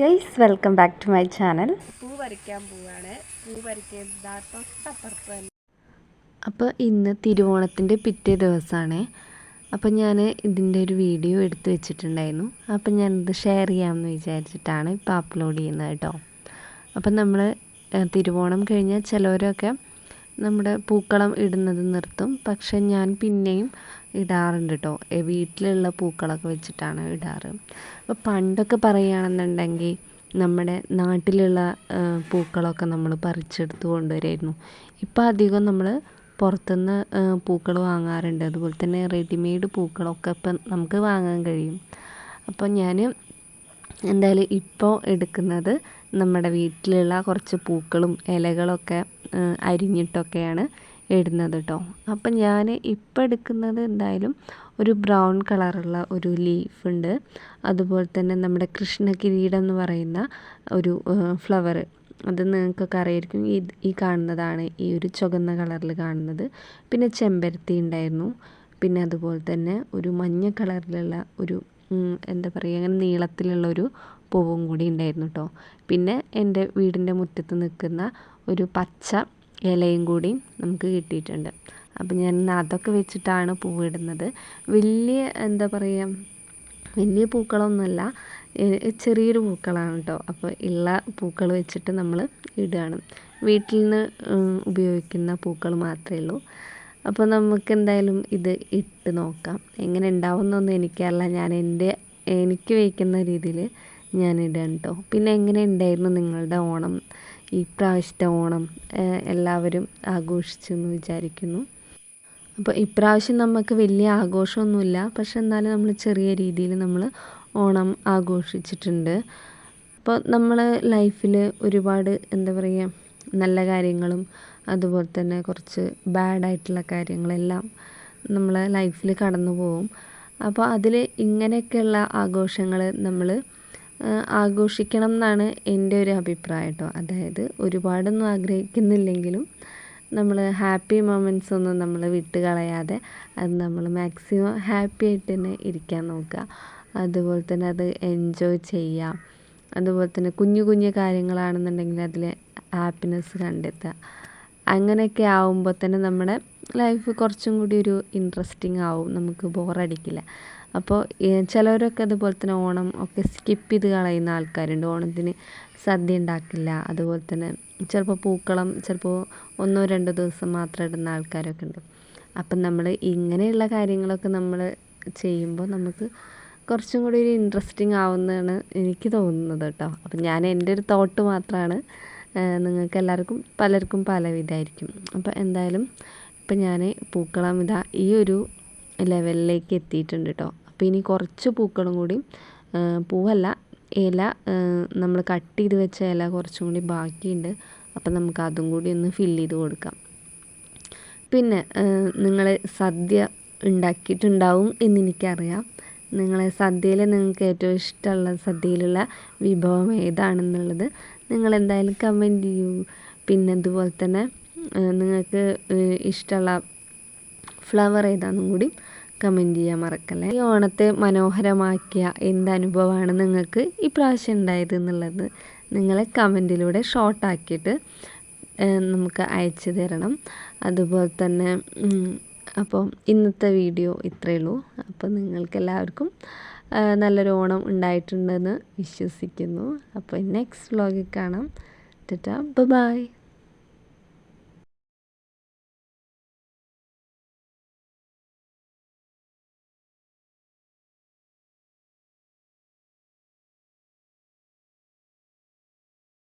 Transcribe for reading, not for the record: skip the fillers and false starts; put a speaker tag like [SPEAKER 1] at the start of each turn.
[SPEAKER 1] Guys welcome back to my channel.
[SPEAKER 2] പൂ പറിക്കാൻ പോവാണ്. പൂ പറിക്കാൻ തൊട്ടപ്പുറത്ത് തന്നെ.
[SPEAKER 1] അപ്പോൾ ഇന്ന് തിരുവോണത്തിൻ്റെ പിറ്റേ ദിവസമാണ്. അപ്പോൾ ഞാൻ ഇതിൻ്റെ ഒരു വീഡിയോ എടുത്തു വെച്ചിട്ടുണ്ടായിരുന്നു. അപ്പോൾ ഞാനിത് ഷെയർ ചെയ്യാമെന്ന് വിചാരിച്ചിട്ടാണ് ഇപ്പോൾ അപ്ലോഡ് ചെയ്യുന്നത് കേട്ടോ. അപ്പം നമ്മൾ തിരുവോണം കഴിഞ്ഞാൽ ചിലവരൊക്കെ നമ്മുടെ പൂക്കളം ഇടുന്നത് നിർത്തും. പക്ഷെ ഞാൻ പിന്നെയും ഇടാറുണ്ട് കേട്ടോ. വീട്ടിലുള്ള പൂക്കളൊക്കെ വെച്ചിട്ടാണ് ഇടാറ്. അപ്പോൾ പണ്ടൊക്കെ പറയുകയാണെന്നുണ്ടെങ്കിൽ നമ്മുടെ നാട്ടിലുള്ള പൂക്കളൊക്കെ നമ്മൾ പറിച്ചെടുത്ത് കൊണ്ടുവരായിരുന്നു. ഇപ്പോൾ അധികം നമ്മൾ പുറത്തുനിന്ന് പൂക്കൾ വാങ്ങാറുണ്ട്. അതുപോലെ തന്നെ റെഡിമെയ്ഡ് പൂക്കളൊക്കെ ഇപ്പം നമുക്ക് വാങ്ങാൻ കഴിയും. അപ്പോൾ ഞാൻ എന്തായാലും ഇപ്പോൾ എടുക്കുന്നത് നമ്മുടെ വീട്ടിലുള്ള കുറച്ച് പൂക്കളും ഇലകളൊക്കെ അരിഞ്ഞിട്ടൊക്കെയാണ് ഇടുന്നത് കേട്ടോ. അപ്പം ഞാൻ ഇപ്പോൾ എടുക്കുന്നത് എന്തായാലും ഒരു ബ്രൗൺ കളറുള്ള ഒരു ലീഫ് ഉണ്ട്. അതുപോലെ തന്നെ നമ്മുടെ കൃഷ്ണകിരീടം എന്ന് പറയുന്ന ഒരു ഫ്ലവർ, അത് നിങ്ങൾക്കൊക്കെ അറിയായിരിക്കും. ഈ കാണുന്നതാണ് ഈ ഒരു ചുവന്ന കളറിൽ കാണുന്നത്. പിന്നെ ചെമ്പരത്തി ഉണ്ടായിരുന്നു. പിന്നെ അതുപോലെ തന്നെ ഒരു മഞ്ഞ കളറിലുള്ള ഒരു എന്താ പറയുക, അങ്ങനെ നീളത്തിലുള്ളൊരു പൂവും കൂടി ഉണ്ടായിരുന്നു കേട്ടോ. പിന്നെ എൻ്റെ വീടിൻ്റെ മുറ്റത്ത് നിൽക്കുന്ന ഒരു പച്ച ഇലയും കൂടി നമുക്ക് കിട്ടിയിട്ടുണ്ട്. അപ്പം ഞാൻ അതൊക്കെ വെച്ചിട്ടാണ് പൂവിടുന്നത്. വലിയ എന്താ പറയുക, വലിയ പൂക്കളൊന്നുമല്ല, ചെറിയൊരു പൂക്കളാണ് കേട്ടോ. അപ്പോൾ ഉള്ള പൂക്കൾ വെച്ചിട്ട് നമ്മൾ ഇടുകയാണ്. വീട്ടിൽ നിന്ന് ഉപയോഗിക്കുന്ന പൂക്കൾ മാത്രമേ ഉള്ളൂ. അപ്പോൾ നമുക്ക് എന്തായാലും ഇത് ഇട്ട് നോക്കാം. എങ്ങനെ ഉണ്ടാവുമെന്നൊന്നും എനിക്കറിയില്ല. എനിക്ക് വയ്ക്കുന്ന രീതിയിൽ ഞാൻ ഇടാം കേട്ടോ. പിന്നെ എങ്ങനെ ഉണ്ടായിരുന്നു നിങ്ങളുടെ ഓണം? ഈ പ്രാവശ്യത്തെ ഓണം എല്ലാവരും ആഘോഷിച്ചു എന്ന് വിചാരിക്കുന്നു. അപ്പോൾ ഇപ്രാവശ്യം നമുക്ക് വലിയ ആഘോഷമൊന്നുമില്ല. പക്ഷെ എന്നാലും നമ്മൾ ചെറിയ രീതിയിൽ നമ്മൾ ഓണം ആഘോഷിച്ചിട്ടുണ്ട്. അപ്പോൾ നമ്മൾ ലൈഫിൽ ഒരുപാട് എന്താ പറയുക, നല്ല കാര്യങ്ങളും അതുപോലെ തന്നെ കുറച്ച് ബാഡായിട്ടുള്ള കാര്യങ്ങളെല്ലാം നമ്മളെ ലൈഫിൽ കടന്നു പോകും. അപ്പോൾ അതിൽ ഇങ്ങനെയൊക്കെയുള്ള ആഘോഷങ്ങൾ നമ്മൾ ആഘോഷിക്കണം എന്നാണ് എൻ്റെ ഒരു അഭിപ്രായം കേട്ടോ. അതായത് ഒരുപാടൊന്നും ആഗ്രഹിക്കുന്നില്ലെങ്കിലും നമ്മൾ ഹാപ്പി മൊമെൻറ്റ്സ് ഒന്നും നമ്മൾ വിട്ട് കളയാതെ അത് നമ്മൾ മാക്സിമം ഹാപ്പി ആയിട്ട് തന്നെ ഇരിക്കാൻ നോക്കുക. അതുപോലെ തന്നെ അത് എൻജോയ് ചെയ്യുക. അതുപോലെ തന്നെ കുഞ്ഞു കുഞ്ഞു കാര്യങ്ങളാണെന്നുണ്ടെങ്കിൽ അതിൽ ഹാപ്പിനെസ് കണ്ടെത്തുക. അങ്ങനെയൊക്കെ ആവുമ്പോൾ തന്നെ നമ്മുടെ ലൈഫ് കുറച്ചും കൂടി ഒരു ഇൻട്രസ്റ്റിംഗ് ആവും, നമുക്ക് ബോറടിക്കില്ല. അപ്പോൾ ചിലവരൊക്കെ അതുപോലെ തന്നെ ഓണം ഒക്കെ സ്കിപ്പ് ചെയ്ത് കളയുന്ന ആൾക്കാരുണ്ട്. ഓണത്തിന് സദ്യ ഉണ്ടാക്കില്ല. അതുപോലെ തന്നെ ചിലപ്പോൾ പൂക്കളം ചിലപ്പോൾ 1-2 ദിവസം മാത്രം ഇടുന്ന ആൾക്കാരൊക്കെ ഉണ്ട്. അപ്പം നമ്മൾ ഇങ്ങനെയുള്ള കാര്യങ്ങളൊക്കെ നമ്മൾ ചെയ്യുമ്പോൾ നമുക്ക് കുറച്ചും കൂടി ഒരു ഇൻട്രസ്റ്റിംഗ് ആവുമെന്നാണ് എനിക്ക് തോന്നുന്നത് കേട്ടോ. അപ്പം ഞാൻ എൻ്റെ ഒരു തോട്ട് മാത്രമാണ്. നിങ്ങൾക്ക് എല്ലാവർക്കും പലർക്കും പല വിധമായിരിക്കും. അപ്പോൾ എന്തായാലും ഇപ്പം ഞാൻ പൂക്കളം ഈ ഒരു ലെവലിലേക്ക് എത്തിയിട്ടുണ്ട് കേട്ടോ. അപ്പോൾ ഇനി കുറച്ച് പൂക്കളും കൂടി, പൂവല്ല ഇല, നമ്മൾ കട്ട് ചെയ്ത് വെച്ച ഇല കുറച്ചും കൂടി ബാക്കിയുണ്ട്. അപ്പം നമുക്ക് അതും കൂടി ഒന്ന് ഫില്ല് ചെയ്ത് കൊടുക്കാം. പിന്നെ നിങ്ങൾ സദ്യ ഉണ്ടാക്കിയിട്ടുണ്ടാവും എന്നെനിക്കറിയാം. സദ്യയിൽ നിങ്ങൾക്ക് ഏറ്റവും ഇഷ്ടമുള്ള സദ്യയിലുള്ള വിഭവം ഏതാണെന്നുള്ളത് നിങ്ങളെന്തായാലും കമൻറ്റ് ചെയ്യൂ. പിന്നെ അതുപോലെ തന്നെ നിങ്ങൾക്ക് ഇഷ്ടമുള്ള ഫ്ലവർ ഏതാണെന്നും കൂടി കമൻറ്റ് ചെയ്യാൻ മറക്കല്ലേ. ഈ ഓണത്തെ മനോഹരമാക്കിയ എന്തനുഭവമാണ് നിങ്ങൾക്ക് ഈ പ്രാവശ്യം ഉണ്ടായത് എന്നുള്ളത് നിങ്ങൾ കമൻറ്റിലൂടെ ഷോർട്ടാക്കിയിട്ട് നമുക്ക് അയച്ചു തരണം. അതുപോലെ തന്നെ അപ്പോൾ ഇന്നത്തെ വീഡിയോ ഇത്രയേ ഉള്ളൂ. അപ്പോൾ നിങ്ങൾക്കെല്ലാവർക്കും നല്ലൊരു ഓണം ഉണ്ടായിട്ടുണ്ടെന്ന് വിശ്വസിക്കുന്നു. അപ്പോൾ നെക്സ്റ്റ് വ്ലോഗിൽ കാണാം. ടാറ്റാ, ബൈ.